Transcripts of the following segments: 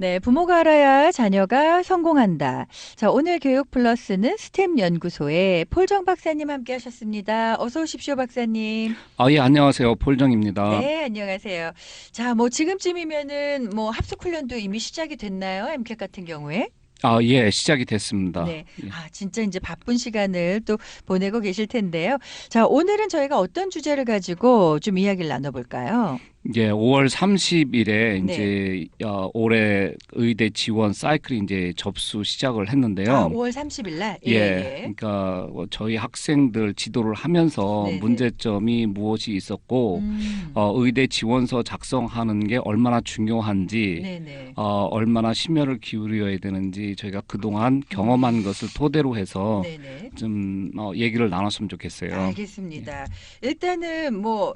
네, 부모가 알아야 자녀가 성공한다. 자, 오늘 교육 플러스는 스템 연구소의 폴정 박사님 함께 하셨습니다. 어서 오십시오, 박사님. 예, 안녕하세요. 폴정입니다. 네, 안녕하세요. 자, 뭐 지금쯤이면은 뭐 합숙 훈련도 이미 시작이 됐나요? MCAT 같은 경우에? 예, 시작이 됐습니다. 네. 예. 아, 진짜 이제 바쁜 시간을 또 보내고 계실 텐데요. 자, 오늘은 저희가 어떤 주제를 가지고 좀 이야기를 나눠볼까요? 5월 30일에 네. 이제 올해 의대 지원 사이클이 이제 접수 시작을 아, 했는데요. 5월 30일 날? 예, 예, 예. 그러니까 저희 학생들 지도를 하면서 네네. 문제점이 무엇이 있었고, 음, 의대 지원서 작성하는 게 얼마나 중요한지, 네네. 얼마나 심혈을 기울여야 되는지 저희가 그동안 경험한 것을 토대로 해서 네네. 좀 얘기를 나눴으면 좋겠어요. 예. 알겠습니다. 일단은 뭐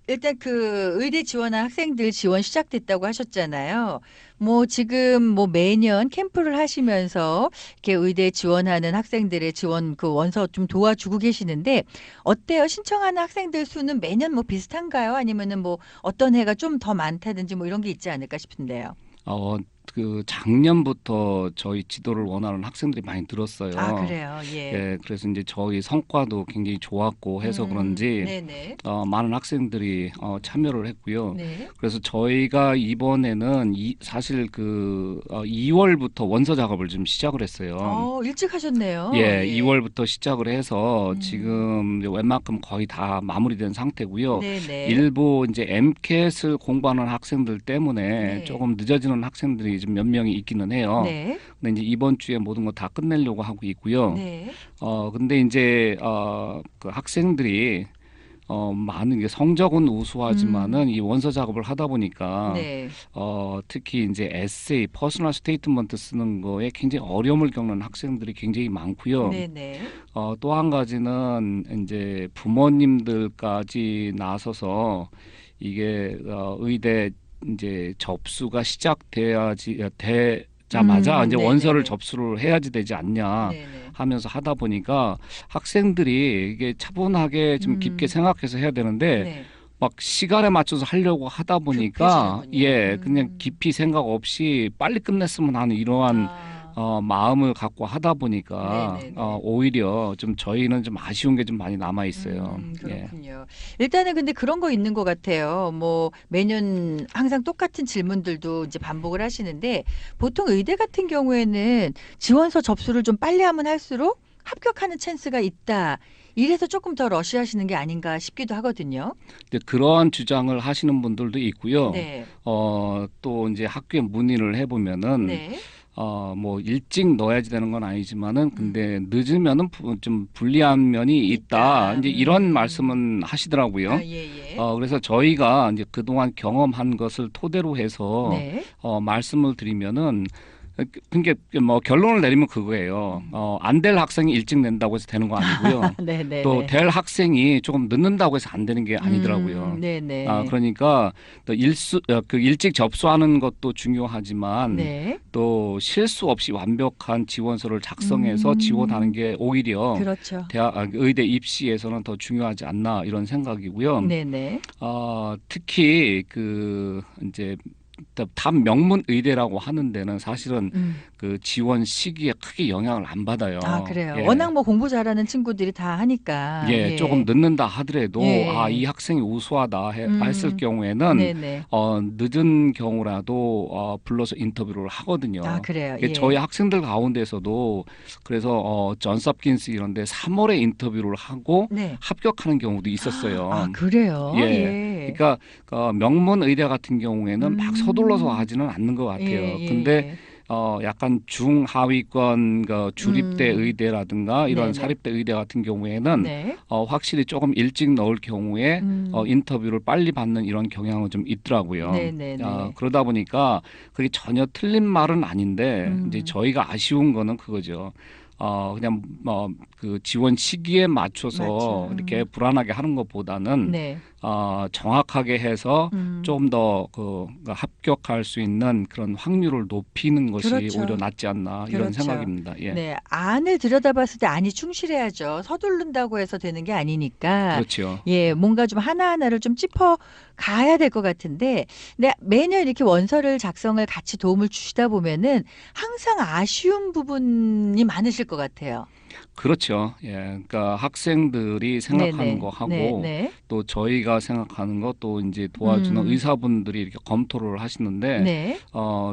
일단 그 의대 지원한 학생들 지원 시작됐다고 하셨잖아요. 뭐 지금 뭐 매년 캠프를 하시면서 이렇게 의대 지원하는 학생들의 지원 그 원서 좀 도와주고 계시는데 어때요? 신청하는 학생들 수는 매년 뭐 비슷한가요? 아니면은 뭐 어떤 해가 좀 더 많다든지 뭐 이런 게 있지 않을까 싶은데요. 어, 그 작년부터 저희 지도를 원하는 학생들이 많이 아, 늘었어요. 그래요. 예. 예, 그래서 이제 저희 성과도 굉장히 좋았고 해서 그런지 네네. 많은 학생들이 참여를 했고요. 네. 그래서 저희가 이번에는 사실 2월부터 원서 작업을 좀 시작을 했어요. 일찍 하셨네요. 예, 예. 2월부터 시작을 해서 음, 지금 이제 웬만큼 거의 다 마무리된 상태고요. 네네. 일부 이제 MCAT을 공부하는 학생들 때문에 네. 조금 늦어지는 학생들이 좀 몇 명이 있기는 해요. 네. 근데 이제 이번 주에 모든 거 다 끝내려고 하고 있고요. 네. 근데 이제 그 학생들이 많은 게 성적은 우수하지만은 음, 이 원서 작업을 하다 보니까 네. 특히 이제 에세이, 퍼스널 스테이트먼트 쓰는 거에 굉장히 어려움을 겪는 학생들이 굉장히 많고요. 네네. 또 한 가지는 이제 부모님들까지 나서서 이게 의대 이제 접수가 시작돼야지 되자마자 이제 원서를 네네네. 접수를 해야지 되지 않냐 네네. 하면서 하다 보니까 학생들이 이게 차분하게 좀 깊게 음, 생각해서 해야 되는데 네. 막 시간에 맞춰서 하려고 하다 보니까 급해지는군요. 그냥 깊이 생각 없이 빨리 끝냈으면 하는 이러한 아, 마음을 갖고 하다 보니까 네네네. 오히려 좀 저희는 좀 아쉬운 게 좀 많이 남아 있어요. 예. 그렇군요. 일단은 근데 그런 거 있는 것 같아요. 뭐 매년 항상 똑같은 질문들도 이제 반복을 하시는데 보통 의대 같은 경우에는 지원서 접수를 좀 빨리 하면 할수록 합격하는 찬스가 있다. 이래서 조금 더 러시하시는 게 아닌가 싶기도 하거든요. 근데 그러한 주장을 하시는 분들도 있고요. 네. 또 이제 학교에 문의를 해보면은 네. 뭐 일찍 넣어야지 되는 건 아니지만은 음. 근데 늦으면은 좀 불리한 면이 있다. 있다. 이제 이런 말씀은 하시더라고요. 아, 예, 예. 그래서 저희가 이제 그동안 경험한 것을 토대로 해서 네. 말씀을 드리면은 그러니까 뭐 결론을 내리면 그거예요. 음. 안 될 학생이 일찍 낸다고 해서 되는 거 아니고요. 또 네네네. 될 학생이 조금 늦는다고 해서 안 되는 게 아니더라고요. 네네. 그러니까 또 그 일찍 접수하는 것도 중요하지만 네. 또 실수 없이 완벽한 지원서를 작성해서 지원하는 음, 게 오히려 그렇죠. 의대 입시에서는 더 중요하지 않나 이런 생각이고요. 네네. 특히 그 이제 답 명문 의대라고 하는 데는 사실은 음. 그 지원 시기에 크게 영향을 안 아, 받아요. 그래요. 예. 워낙 뭐 공부 잘하는 친구들이 다 하니까. 예, 조금 예. 늦는다 하더라도 이 예. 학생이 우수하다 했을 음, 경우에는 네네. 늦은 경우라도 불러서 인터뷰를 아, 하거든요. 그래요. 이게 저희 예. 학생들 가운데서도 그래서 존스홉킨스 이런데 3월에 인터뷰를 하고 네. 합격하는 경우도 아, 있었어요. 그래요? 예. 예. 그러니까 명문 의대 같은 경우에는 막 서둘러서 음, 하지는 않는 것 예, 같아요. 근데 예, 예. 약간 중하위권 그 주립대 음, 의대라든가 이런 네네. 사립대 의대 같은 경우에는 네. 확실히 조금 일찍 넣을 경우에 음, 인터뷰를 빨리 받는 이런 경향은 좀 있더라고요. 네네네. 그러다 보니까 그게 전혀 틀린 말은 아닌데 이제 음, 저희가 아쉬운 거는 그거죠. 그냥 뭐 그 지원 시기에 맞춰서 맞죠. 이렇게 불안하게 하는 것보다는 네. 정확하게 해서 음. 좀 더 합격할 수 있는 그런 확률을 높이는 것이 그렇죠. 오히려 낫지 않나 이런 그렇죠. 생각입니다. 예. 네, 안을 들여다봤을 때 안이 충실해야죠. 서두른다고 해서 되는 게 아니니까. 그렇죠. 예, 뭔가 좀 하나하나를 좀 짚어 가야 될 것 같은데, 네, 매년 이렇게 원서를 작성을 같이 도움을 주시다 보면은 항상 아쉬운 부분이 많으실 것 같아요. 그렇죠. 예. 그러니까 학생들이 생각하는 네네, 거 네, 하고 네, 또 저희가 생각하는 것 또 이제 도와주는 음, 의사분들이 이렇게 검토를 하시는데 네,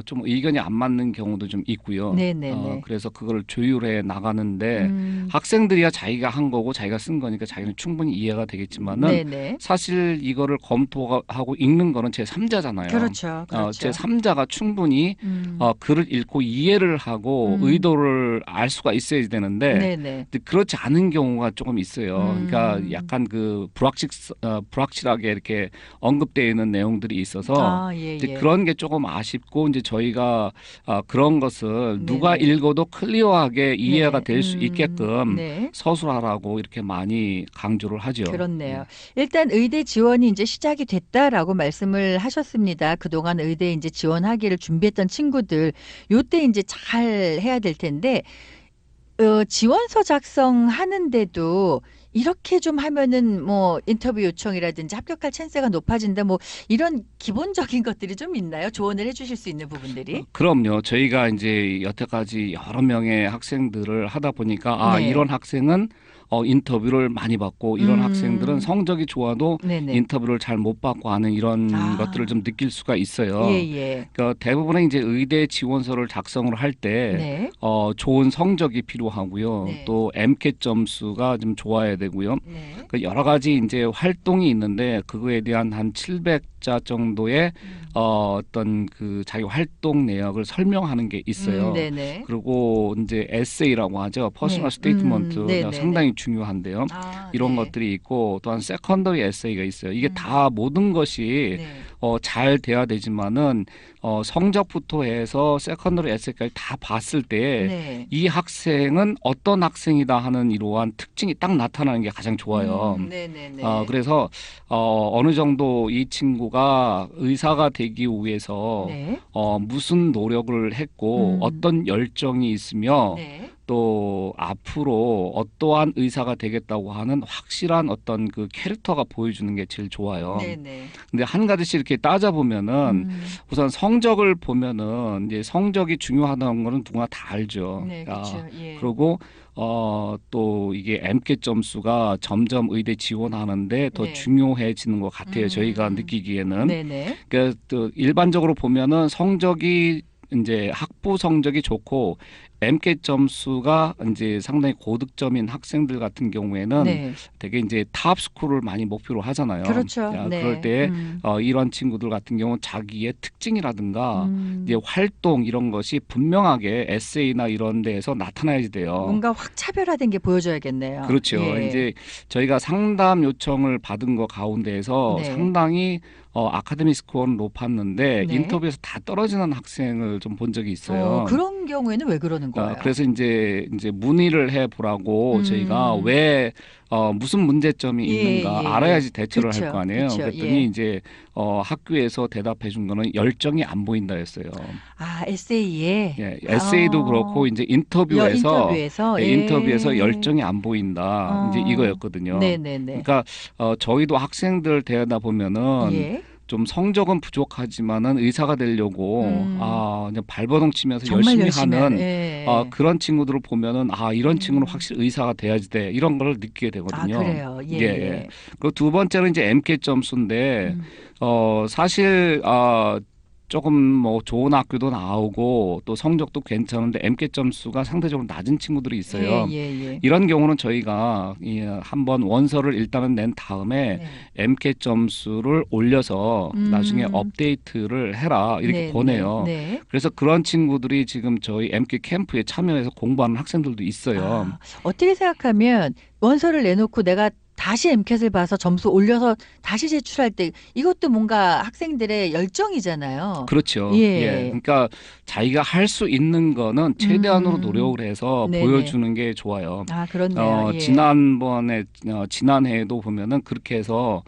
좀 의견이 안 맞는 경우도 좀 있고요. 네, 네, 네, 그래서 그걸 조율해 나가는데 음, 학생들이야 자기가 한 거고 자기가 쓴 거니까 자기는 충분히 이해가 되겠지만은 네, 네, 사실 이거를 검토하고 읽는 거는 제3자잖아요. 그렇죠, 그렇죠. 제3자가 충분히 음, 글을 읽고 이해를 하고 음, 의도를 알 수가 있어야 되는데 네, 네, 근데 그렇지 않은 경우가 조금 있어요. 그러니까 음, 약간 불확실하게 이렇게 언급되어 있는 내용들이 있어서 아, 예, 이제 예, 그런 게 조금 아쉽고 이제 저희가 그런 것을 네, 누가 네. 읽어도 클리어하게 이해가 네, 될 수 있게끔 네, 서술하라고 이렇게 많이 강조를 하죠. 그렇네요. 예. 일단 의대 지원이 이제 시작이 됐다라고 말씀을 하셨습니다. 그동안 의대 이제 지원하기를 준비했던 친구들, 요때 이제 잘 해야 될 텐데, 지원서 작성하는데도 이렇게 좀 하면은 뭐 인터뷰 요청이라든지 합격할 찬스가 높아진다 뭐 이런 기본적인 것들이 좀 있나요? 조언을 해주실 수 있는 부분들이? 그럼요. 저희가 이제 여태까지 여러 명의 학생들을 하다 보니까 네. 이런 학생은 인터뷰를 많이 받고 이런 학생들은 음, 성적이 좋아도 네네. 인터뷰를 잘 못 받고 하는 이런 것들을 좀 아, 느낄 수가 예, 있어요. 예. 그러니까 대부분의 이제 의대 지원서를 작성을 할 때 네. 좋은 성적이 필요하고요. 네. 또 MCAT 점수가 좀 좋아야 되고요. 네. 그 여러 가지 이제 활동이 있는데 그거에 대한 한 700자 정도의 어떤 그 자기 활동 내역을 설명하는 게 있어요. 네네. 그리고 이제 에세이라고 하죠. 퍼스널 네. 스테이트먼트가 네네네. 상당히 중요한데요. 아, 이런 네. 것들이 있고 또한 세컨더리 에세이가 있어요. 이게 음, 다 모든 것이 네. 잘 돼야 되지만은 성적부터 해서 세컨더리 에세이까지 다 봤을 때 네. 이 학생은 어떤 학생이다 하는 이러한 특징이 딱 나타나는 게 가장 좋아요. 네네네. 그래서 어느 정도 이 친구가 의사가 되기 위해서 네. 무슨 노력을 했고 음, 어떤 열정이 있으며 네. 또 앞으로 어떠한 의사가 되겠다고 하는 확실한 어떤 그 캐릭터가 보여주는 게 제일 좋아요. 네네. 근데 한 가지씩 이렇게 따져보면은 음, 우선 성적을 보면은 이제 성적이 중요하다는 거는 누구나 다 알죠. 네, 그쵸. 예. 그리고 또 이게 MCAT 점수가 점점 의대 지원하는데 더 네. 중요해지는 것 같아요. 저희가 음, 느끼기에는. 네네. 그러니까 또 일반적으로 보면은 성적이 이제 학부 성적이 좋고 MCAT 점수가 이제 상당히 고득점인 학생들 같은 경우에는 네. 되게 이제 탑 스쿨을 많이 목표로 하잖아요. 그렇죠. 그럴 네. 때 이런 친구들 같은 경우는 자기의 특징이라든가 이제 음, 활동 이런 것이 분명하게 에세이나 이런 데에서 나타나야지 돼요. 뭔가 확 차별화된 게 보여줘야겠네요. 그렇죠. 예. 이제 저희가 상담 요청을 받은 거 가운데에서 네. 상당히 아카데미 스코어는 높았는데 네. 인터뷰에서 다 떨어지는 학생을 좀 본 적이 있어요. 그런 경우에는 왜 그러는 거예요? 그래서 이제 문의를 해 보라고 저희가 음, 왜 무슨 문제점이 예, 있는가 예, 예. 알아야지 대처를 할 거 그쵸, 아니에요. 그쵸. 그랬더니 예. 이제 학교에서 대답해 준 거는 열정이 안 보인다 했어요. 아, 에세이에? 예, 에세이도 그렇고 이제 인터뷰에서 인터뷰에서? 인터뷰에서 예. 열정이 안 보인다. 이제 어, 이거였거든요. 네네네. 그러니까 저희도 학생들 대하다 보면은 예. 좀 성적은 부족하지만은 의사가 되려고 음, 그냥 발버둥 치면서 정말 열심히 열심히 하는, 하는 예. 그런 친구들을 보면은 이런 친구는 음, 확실히 의사가 돼야지 돼. 이런 걸 느끼게 아, 되거든요. 그래요. 예, 예, 예. 예. 그리고 두 번째는 이제 MCAT 점수인데 음, 사실 조금 뭐 좋은 학교도 나오고 또 성적도 괜찮은데 MCAT 점수가 상대적으로 낮은 친구들이 예, 있어요. 예, 예. 이런 경우는 저희가 한번 원서를 일단은 낸 다음에 네. MCAT 점수를 올려서 나중에 음, 업데이트를 해라 이렇게 네, 네, 권해요. 네. 그래서 그런 친구들이 지금 저희 MCAT 캠프에 참여해서 공부하는 학생들도 있어요. 어떻게 생각하면 원서를 내놓고 내가 다시 엠캣을 봐서 점수 올려서 다시 제출할 때 이것도 뭔가 학생들의 열정이잖아요. 그렇죠. 예. 예. 그러니까 자기가 할 수 있는 거는 최대한으로 음, 노력을 해서 네네. 보여주는 게 좋아요. 그렇네요. 예. 지난번에 지난해에도 보면은 그렇게 해서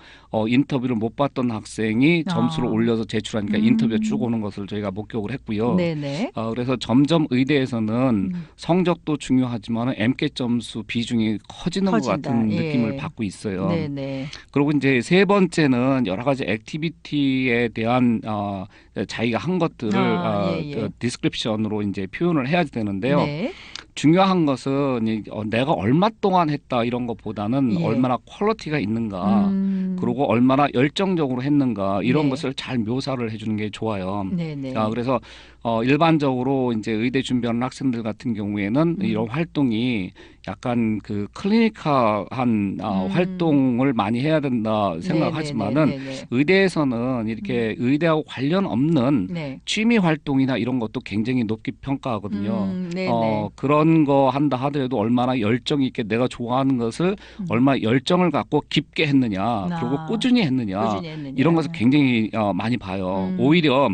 인터뷰를 못 봤던 학생이 점수를 아. 올려서 제출하니까 인터뷰에 쭉 오는 것을 저희가 목격을 했고요. 네네. 그래서 점점 의대에서는 음. 성적도 중요하지만 MCAT 점수 비중이 커지는 것 커진다. 같은 느낌을 예. 받고 있어요. 네네. 그리고 이제 세 번째는 여러 가지 액티비티에 대한 자기가 한 것들을 예예. 디스크립션으로 이제 표현을 해야 되는데요. 네. 중요한 것은 내가 얼마 동안 했다 이런 것보다는 예. 얼마나 퀄리티가 있는가, 음. 그리고 얼마나 열정적으로 했는가 이런 네. 것을 잘 묘사를 해주는 게 좋아요. 네네. 그래서 일반적으로 이제 의대 준비하는 학생들 같은 경우에는 이런 활동이 약간 그 클리니컬한 활동을 많이 해야 된다 생각하지만은 네네네네네. 의대에서는 이렇게 의대하고 관련 없는 네. 취미 활동이나 이런 것도 굉장히 높게 평가하거든요. 네네. 그런 거 한다 하더라도 얼마나 열정 있게 내가 좋아하는 것을 얼마나 열정을 갖고 깊게 했느냐, 그리고 꾸준히 했느냐, 꾸준히 했느냐. 이런 것을 굉장히 많이 봐요. 오히려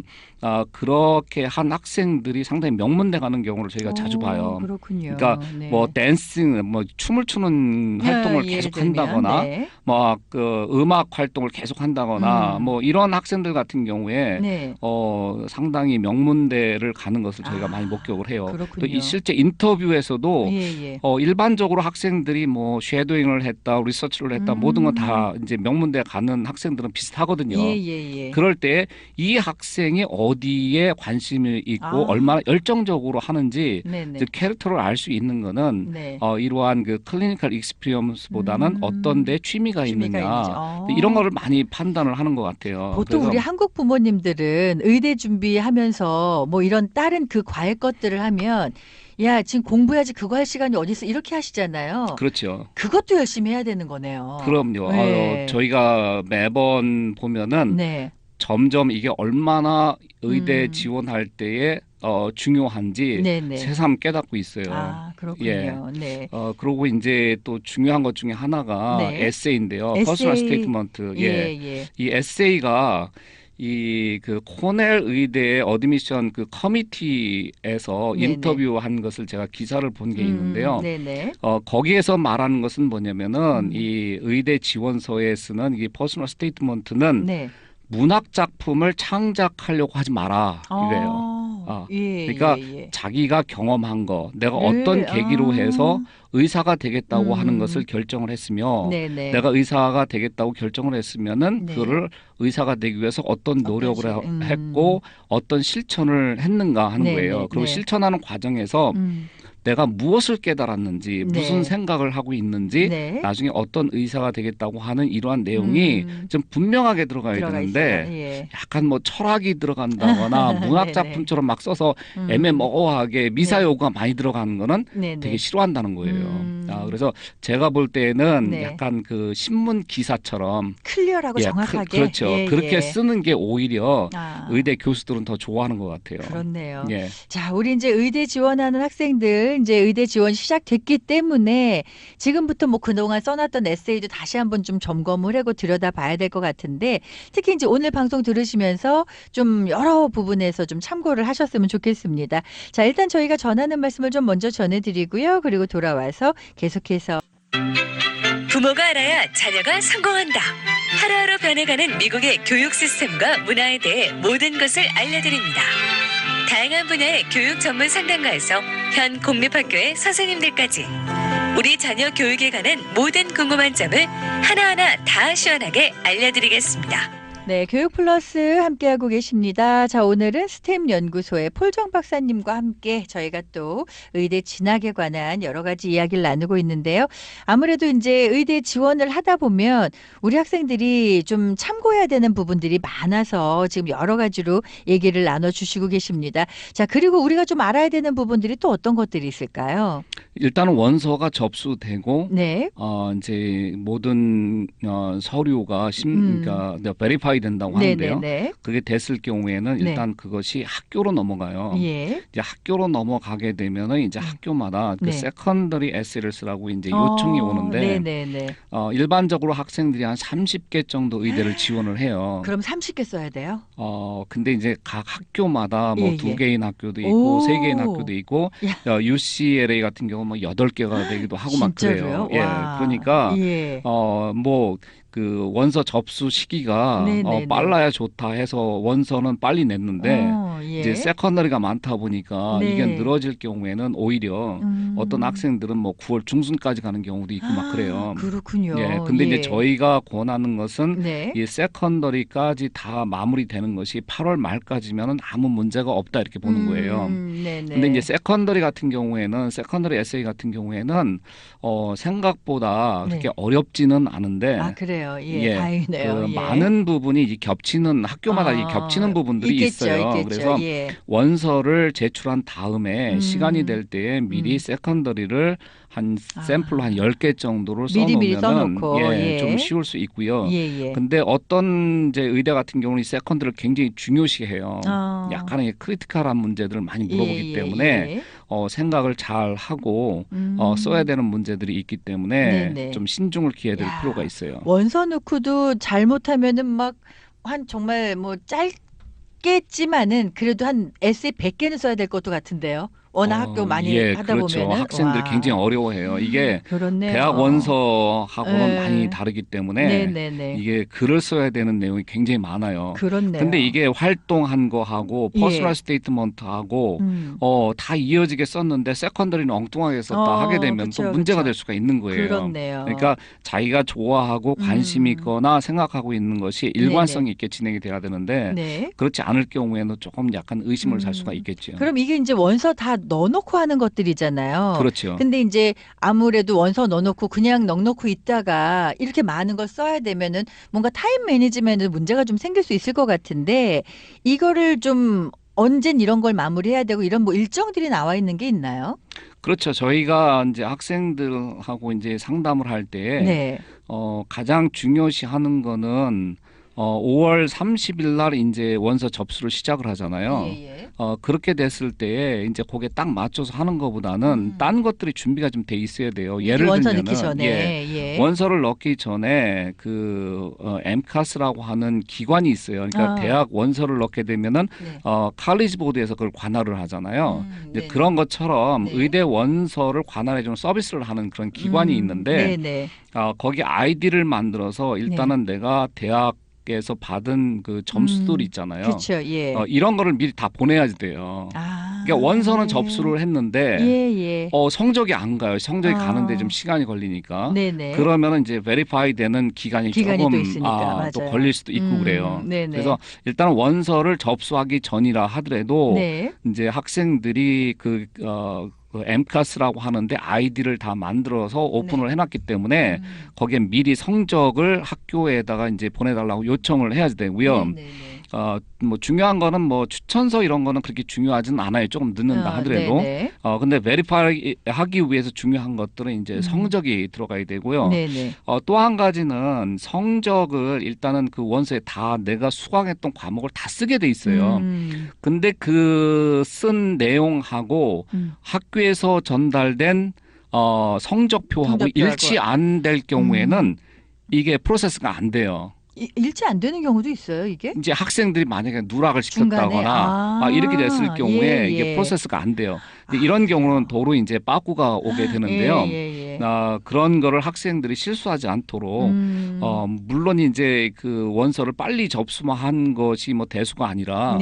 그렇게 한 학생들이 상당히 명문대 가는 경우를 저희가 자주 봐요. 그렇군요. 그러니까 네. 뭐 댄싱, 뭐 춤을 추는 활동을 예를 계속 들면, 한다거나, 네. 뭐 그 음악 활동을 계속 한다거나, 뭐 이런 학생들 같은 경우에 네. 상당히 명문대를 가는 것을 저희가 많이 목격을 해요. 또 그렇군요. 실제 인터뷰에서도 예예. 일반적으로 학생들이 뭐 쉐도잉을 했다, 리서치를 했다, 모든 건 다 이제 명문대 가는 학생들은 비슷하거든요. 예예예. 그럴 때 이 학생이 어디에 관심이 있고 아. 얼마나 열정적으로 하는지 네네. 즉 캐릭터를 알 수 있는 거는 네. 이러한 그 클리니컬 익스피리언스보다는 어떤 데 취미가 취미가 있느냐, 있는지. 이런 거를 많이 판단을 하는 것 같아요. 보통 그래서 우리 한국 부모님들은 의대 준비하면서 뭐 이런 다른 그 과외 것들을 하면 야, 지금 공부해야지 그거 할 시간이 어디 있어 이렇게 하시잖아요. 그렇죠. 그것도 열심히 해야 되는 거네요. 그럼요. 네. 저희가 매번 보면은 네. 점점 이게 얼마나 의대 음. 지원할 때에 중요한지 네네. 새삼 깨닫고 있어요. 예. 그렇군요. 네. 그러고 이제 또 중요한 것 중에 하나가 네. 에세이인데요. 에세이. 퍼스널 스테이트먼트. 예. 이 에세이가 이 그 코넬 의대 어드미션 그 커미티에서 네네. 인터뷰한 것을 제가 기사를 본 게 있는데요. 네네. 거기에서 말하는 것은 뭐냐면은 음. 이 의대 지원서에 쓰는 이 퍼스널 스테이트먼트는 네. 문학 작품을 창작하려고 하지 마라 이래요. 그러니까 예. 자기가 경험한 거, 내가 를, 어떤 계기로 해서 아. 의사가 되겠다고 하는 것을 결정을 했으며, 네네. 내가 의사가 되겠다고 결정을 했으면은 네. 그거를 의사가 되기 위해서 어떤 노력을 어떤 했고 어떤 실천을 했는가 하는 네네, 거예요. 그리고 네. 실천하는 과정에서 내가 무엇을 깨달았는지, 네. 무슨 생각을 하고 있는지, 네. 나중에 어떤 의사가 되겠다고 하는 이러한 내용이 좀 분명하게 들어가야 들어가 되는데 있어요. 예. 약간 뭐 철학이 들어간다거나 문학 네네. 작품처럼 막 써서 음. 애매모호하게 미사 네. 요구가 많이 들어가는 거는 네네. 되게 싫어한다는 거예요. 그래서 제가 볼 때는 네. 약간 그 신문 기사처럼 클리어라고 정확하게. 그렇죠. 예, 그렇게 예. 쓰는 게 오히려 아. 의대 교수들은 더 좋아하는 것 같아요. 그렇네요. 예. 자, 우리 이제 의대 지원하는 학생들 이제 의대 지원 시작됐기 때문에 지금부터 뭐 그동안 써놨던 에세이도 다시 한번 좀 점검을 하고 들여다봐야 될 것 같은데 특히 이제 오늘 방송 들으시면서 좀 여러 부분에서 좀 참고를 하셨으면 좋겠습니다. 자, 일단 저희가 전하는 말씀을 좀 먼저 전해드리고요. 그리고 돌아와서 계속해서 부모가 알아야 자녀가 성공한다. 하루하루 변해가는 미국의 교육 시스템과 문화에 대해 모든 것을 알려드립니다. 다양한 분야의 교육 전문 상담가에서 현 공립학교의 선생님들까지 우리 자녀 교육에 관한 모든 궁금한 점을 하나하나 다 시원하게 알려드리겠습니다. 네, 교육 플러스 함께하고 계십니다. 자, 오늘은 스템 연구소의 폴정 박사님과 함께 저희가 또 의대 진학에 관한 여러 가지 이야기를 나누고 있는데요. 아무래도 이제 의대 지원을 하다 보면 우리 학생들이 좀 참고해야 되는 부분들이 많아서 지금 여러 가지로 얘기를 나눠주시고 계십니다. 자, 그리고 우리가 좀 알아야 되는 부분들이 또 어떤 것들이 있을까요? 일단은 원서가 접수되고 네. 이제 모든 서류가 그러니까 베리파이 된다고 하는데요. 네네네. 그게 됐을 경우에는 네. 일단 그것이 학교로 넘어가요. 예. 이제 학교로 넘어가게 되면은 이제 학교마다 그 네. 세컨더리 에세이스라고 이제 요청이 오는데 네네네. 일반적으로 학생들이 한 30개 정도 의대를 지원을 해요. 그럼 30개 써야 돼요? 근데 이제 각 학교마다 뭐 예, 두 예. 개인 학교도 있고 오. 세 개인 학교도 있고 UCLA 같은 경우 뭐 8개가 되기도 하고 막 그래요. 진짜로요? 예. 와. 그러니까 예. 뭐 그 원서 접수 시기가 네네네. 빨라야 좋다 해서 원서는 빨리 냈는데 예. 이제 세컨더리가 많다 보니까 이게 네. 늘어질 경우에는 오히려 어떤 학생들은 뭐 9월 중순까지 가는 경우도 있고 막 그래요. 그렇군요. 예, 근데 이제 예. 저희가 권하는 것은 네. 이 세컨더리까지 다 마무리되는 것이 8월 말까지면은 아무 문제가 없다 이렇게 보는 거예요. 네네. 근데 이제 세컨더리 같은 경우에는 세컨더리 에세이 같은 경우에는 생각보다 네. 그렇게 어렵지는 않은데 아, 그래요. 예, 예, 다행이네요. 그 예. 많은 부분이 이 겹치는 학교마다 이 겹치는 부분들이 있겠죠, 있어요. 있겠죠. 그래서 예. 원서를 제출한 다음에 시간이 될 때에 미리 음. 세컨더리를 한 샘플로 한 10개 정도를 미리미리 써놓으면은 써놓고, 예. 좀 쉬울 수 있고요. 예. 근데 어떤 이제 의대 같은 경우는 이 세컨드를 굉장히 중요시해요. 아. 약간의 크리티컬한 문제들을 많이 물어보기 예, 때문에 예. 생각을 잘 하고 써야 되는 문제들이 있기 때문에 네네. 좀 신중을 기해야 야, 필요가 있어요. 원서 넣고도 잘못하면은 막 한 정말 뭐 짧겠지만은 그래도 한 에세이 100개는 써야 될 것도 같은데요. 워낙 학교 많이 예, 하다 그렇죠. 보면은. 학생들이 와. 굉장히 어려워해요. 이게 그렇네요. 대학 원서하고는 예. 많이 다르기 때문에 네네네. 이게 글을 써야 되는 내용이 굉장히 많아요. 그렇네요. 근데 이게 활동한 거하고 퍼스널 예. 스테이트먼트하고 음. 다 이어지게 썼는데 세컨더리는 엉뚱하게 썼다 하게 되면 또 그쵸, 문제가 그쵸. 될 수가 있는 거예요. 그렇네요. 그러니까 자기가 좋아하고 관심 있거나 생각하고 있는 것이 일관성 있게 진행이 돼야 되는데 네. 그렇지 않을 경우에는 조금 약간 의심을 살 수가 있겠죠. 그럼 이게 이제 원서 다 넣어놓고 하는 것들이잖아요. 그렇죠. 근데 이제 아무래도 원서 넣어놓고 그냥 넉넉히 있다가 이렇게 많은 걸 써야 되면은 뭔가 타임 매니지먼트 문제가 좀 생길 수 있을 것 같은데 이거를 좀 언젠 이런 걸 마무리해야 되고 이런 뭐 일정들이 나와 있는 게 있나요? 그렇죠. 저희가 이제 학생들하고 이제 상담을 할 때 네. 가장 중요시하는 거는 5월 30일 날 이제 원서 접수를 시작을 하잖아요. 예. 그렇게 됐을 때에 이제 거기에 딱 맞춰서 하는 것보다는 딴 것들이 준비가 좀 돼 있어야 돼요. 예를 원서 들면은 넣기 전에. 예. 원서를 넣기 전에 그 MCAS라고 하는 기관이 있어요. 그러니까 대학 원서를 넣게 되면은 네. 칼리지 보드에서 그걸 관할을 하잖아요. 이제 네네. 그런 것처럼 네. 의대 원서를 관할해주는 서비스를 하는 그런 기관이 있는데 네네. 거기 아이디를 만들어서 일단은 내가 대학에서 받은 그 점수들 있잖아요. 그렇죠. 예. 이런 거를 미리 다 보내야지 돼요. 그러니까 원서는 접수를 했는데 예. 성적이 안 가요. 성적이 가는데 좀 시간이 걸리니까. 네네. 그러면은 이제 베리파이 되는 기간이 또 조금 있으니까. 또 맞아요. 걸릴 수도 있고 그래요. 네네. 그래서 일단 원서를 접수하기 전이라 하더라도 네. 이제 학생들이 그 MCAS라고 하는데 아이디를 다 만들어서 오픈을 해놨기 때문에 거기에 미리 성적을 학교에다가 이제 보내달라고 요청을 해야 되고요. 네네. 뭐 중요한 거는 뭐 추천서 이런 거는 그렇게 중요하진 않아요. 조금 늦는다 하더라도. 네네. 근데 베리파이 하기 위해서 중요한 것들은 이제 성적이 들어가야 되고요. 네네. 또 한 가지는 성적을 일단은 그 원서에 다 내가 수강했던 과목을 다 쓰게 돼 있어요. 근데 그 쓴 내용하고 학교에서 전달된 성적표하고 일치 안 될 경우에는 이게 프로세스가 안 돼요. 일치 안 되는 경우도 있어요, 이게? 이제 학생들이 만약에 누락을 중간에? 시켰다거나 이렇게 됐을 경우에 이게 프로세스가 안 돼요. 근데 이런 경우는 도로 이제 빠꾸가 오게 되는데요. 그런 거를 학생들이 실수하지 않도록 물론 이제 그 원서를 빨리 접수만 한 것이 뭐 대수가 아니라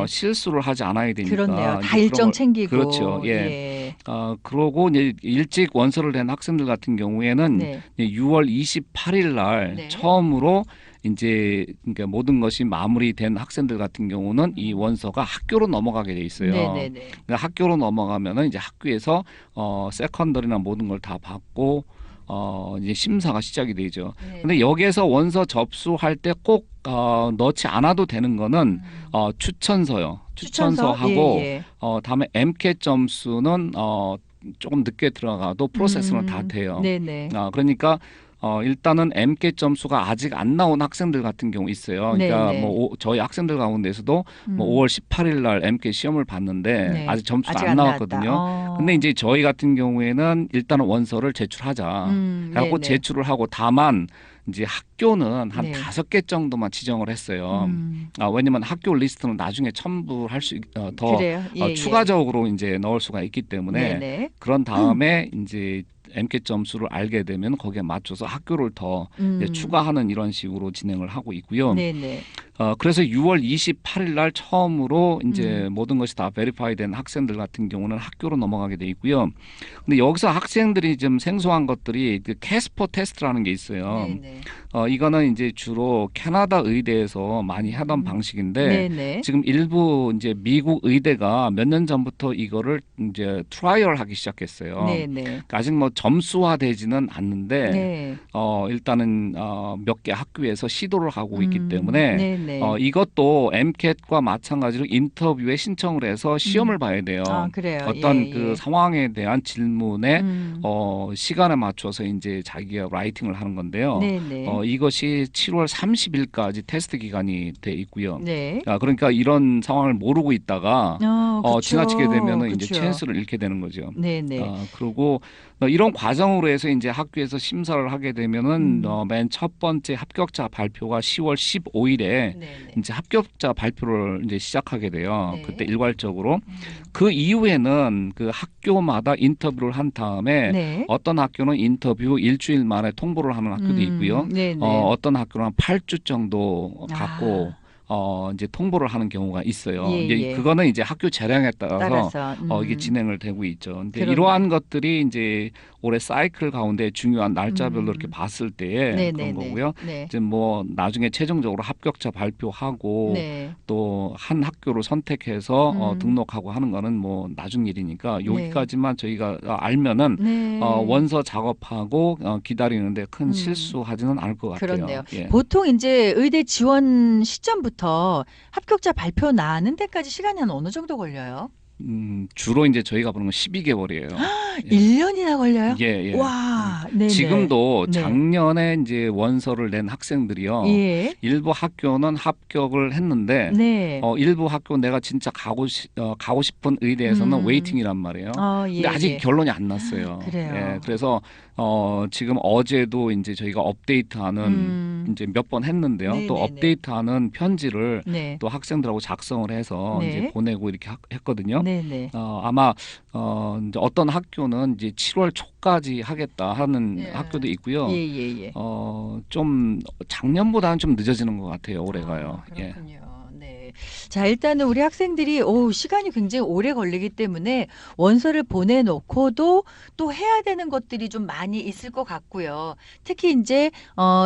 실수를 하지 않아야 되니까. 그렇네요. 다 이제 일정 챙기고. 그렇죠. 예. 그러고 이제 일찍 원서를 낸 학생들 같은 경우에는 6월 28일 날 처음으로 이제 그러니까 모든 것이 마무리된 학생들 같은 경우는 이 원서가 학교로 넘어가게 돼 있어요. 그러니까 학교로 넘어가면은 이제 학교에서 세컨더리나 모든 걸 다 받고 이제 심사가 시작이 되죠. 근데 여기에서 원서 접수할 때 꼭 넣지 않아도 되는 거는 추천서요. 추천서하고 다음에 MCAT 점수는 조금 늦게 들어가도 프로세스는 다 돼요. 그러니까 일단은 MCAT 점수가 아직 안 나온 학생들 같은 경우 있어요. 그러니까 뭐 저희 학생들 가운데서도 뭐 5월 18일 날 MCAT 시험을 봤는데 아직 점수가 안 나왔거든요. 근데 이제 저희 같은 경우에는 일단은 원서를 제출하자 하고 제출을 하고 다만 이제 학교는 한 5개 정도만 지정을 했어요. 왜냐면 학교 리스트는 나중에 첨부할 수 더 추가적으로 이제 넣을 수가 있기 때문에 그런 다음에 이제 MCAT 점수를 알게 되면 거기에 맞춰서 학교를 더 이제 음. 추가하는 이런 식으로 진행을 하고 있고요. 네네. 그래서 6월 28일 날 처음으로 이제 음. 모든 것이 다 베리파이 된 학생들 같은 경우는 학교로 넘어가게 돼 있고요. 근데 여기서 학생들이 좀 생소한 것들이 그 캐스퍼 테스트라는 게 있어요. 네네. 이거는 이제 주로 캐나다 의대에서 많이 하던 방식인데 네네. 지금 일부 이제 미국 의대가 몇 년 전부터 이거를 이제 트라이얼 하기 시작했어요. 네네. 그러니까 아직 뭐 점수화되지는 않는데 네. 일단은 몇 개 학교에서 시도를 하고 있기 때문에 네네. 이것도 MCAT과 마찬가지로 인터뷰에 신청을 해서 시험을 봐야 돼요. 아, 그래요. 어떤 예, 그 예. 상황에 대한 질문에 음. 시간에 맞춰서 이제 자기가 라이팅을 하는 건데요. 네네. 이것이 7월 30일까지 테스트 기간이 돼 있고요. 네. 그러니까 이런 상황을 모르고 있다가 그쵸. 지나치게 되면은 이제 그쵸. 찬스를 잃게 되는 거죠. 네네. 그리고 이런 과정으로 해서 이제 학교에서 심사를 하게 되면은 맨 첫 번째 합격자 발표가 10월 15일에 네네. 이제 합격자 발표를 이제 시작하게 돼요. 네. 그때 일괄적으로 그 이후에는 그 학교마다 인터뷰를 한 다음에 네. 어떤 학교는 인터뷰 일주일 만에 통보를 하는 학교도 있고요. 네네. 어떤 학교는 한 8주 정도 갖고 아. 이제 통보를 하는 경우가 있어요. 예, 이제 예. 그거는 이제 학교 재량에 따라서 따라서. 이게 진행을 되고 있죠. 근데 그러네. 이러한 것들이 이제 올해 사이클 가운데 중요한 날짜별로 이렇게 음. 봤을 때에 네네네. 그런 거고요. 네. 이제 뭐 나중에 최종적으로 합격자 발표하고 네. 또 한 학교를 선택해서 음. 등록하고 하는 거는 뭐 나중 일이니까 네. 여기까지만 저희가 알면은 네. 원서 작업하고 기다리는데 큰 음. 실수하지는 않을 것 같아요. 그렇네요. 예. 보통 이제 의대 지원 시점부터 합격자 발표 나는 데까지 시간이 한 어느 정도 걸려요? 주로 이제 저희가 보는 건 12개월이에요. 예. 1년이나 걸려요? 예, 예. 와, 네네. 지금도 네. 작년에 이제 원서를 낸 학생들이요. 예. 일부 학교는 합격을 했는데 네. 일부 학교 내가 진짜 가고 싶은 의대에서는 웨이팅이란 말이에요. 예, 근데 아직 예. 결론이 안 났어요. 그래요. 예, 그래서 지금 어제도 이제 저희가 업데이트하는 이제 몇 번 했는데요. 또 네네네. 업데이트하는 편지를 네. 또 학생들하고 작성을 해서 네. 이제 보내고 이렇게 했거든요. 네네. 아마 이제 어떤 학교는 이제 7월 초까지 하겠다 하는 예. 학교도 있고요. 예, 예, 예. 좀 작년보다는 좀 늦어지는 것 같아요. 올해가요. 예. 그렇군요. 네. 자, 일단은 우리 학생들이 시간이 굉장히 오래 걸리기 때문에 원서를 보내놓고도 또 해야 되는 것들이 좀 많이 있을 것 같고요. 특히 이제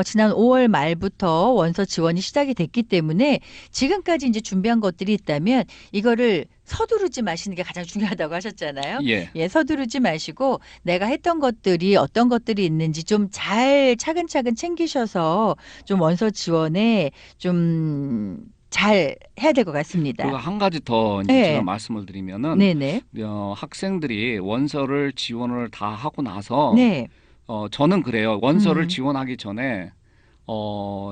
지난 5월 말부터 원서 지원이 시작이 됐기 때문에 지금까지 이제 준비한 것들이 있다면 이거를 서두르지 마시는 게 가장 중요하다고 하셨잖아요. 예. 예, 서두르지 마시고 내가 했던 것들이 어떤 것들이 있는지 좀 잘 차근차근 챙기셔서 좀 원서 지원에 좀 잘 해야 될 것 같습니다. 그리고 한 가지 더 이제 네. 제가 말씀을 드리면은 네네. 학생들이 원서를 지원을 다 하고 나서 네. 저는 그래요. 원서를 음. 지원하기 전에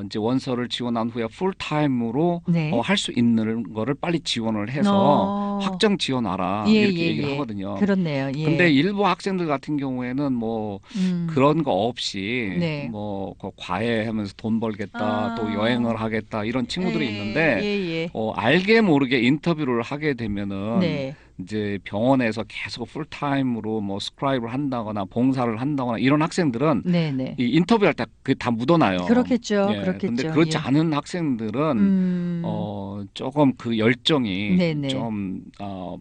이제 원서를 지원한 후에 풀타임으로 네. 할 수 있는 거를 빨리 지원을 해서 확정 지원하라 예, 이렇게 예, 얘기를 예. 하거든요. 그렇네요. 예. 근데 일부 학생들 같은 경우에는 뭐 그런 거 없이 네. 뭐 과외하면서 돈 벌겠다, 또 아. 여행을 하겠다 이런 친구들이 있는데 예, 예. 알게 모르게 인터뷰를 하게 되면은 네. 이제 병원에서 계속 풀타임으로 뭐 스크라이브를 한다거나 봉사를 한다거나 이런 학생들은 네네. 이 인터뷰할 때 그게 다 묻어나요. 그렇겠죠. 예, 그렇겠죠. 근데 그렇지 예. 않은 학생들은 조금 그 열정이 네네. 좀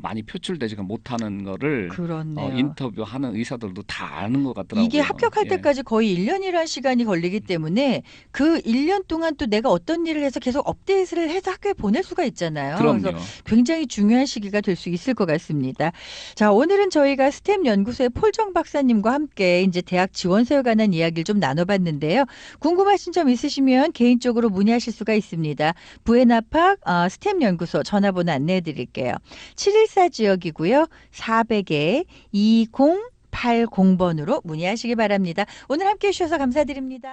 많이 표출되지가 못하는 거를 그렇네요. 인터뷰하는 의사들도 다 아는 것 같더라고요. 이게 합격할 예. 때까지 거의 1년이라는 시간이 걸리기 때문에 그 1년 동안 또 내가 어떤 일을 해서 계속 업데이트를 해서 학교에 보낼 수가 있잖아요. 그럼요. 그래서 굉장히 중요한 시기가 될 수 있을 것 같습니다. 자, 오늘은 저희가 스템 연구소의 폴정 박사님과 함께 이제 대학 지원서에 관한 이야기를 좀 나눠봤는데요. 궁금하신 점 있으시면 개인적으로 문의하실 수가 있습니다. 부에나팍 스템 연구소 전화번호 안내해 드릴게요. 714 지역이고요. 400에 2080번으로 문의하시기 바랍니다. 오늘 함께해 주셔서 감사드립니다.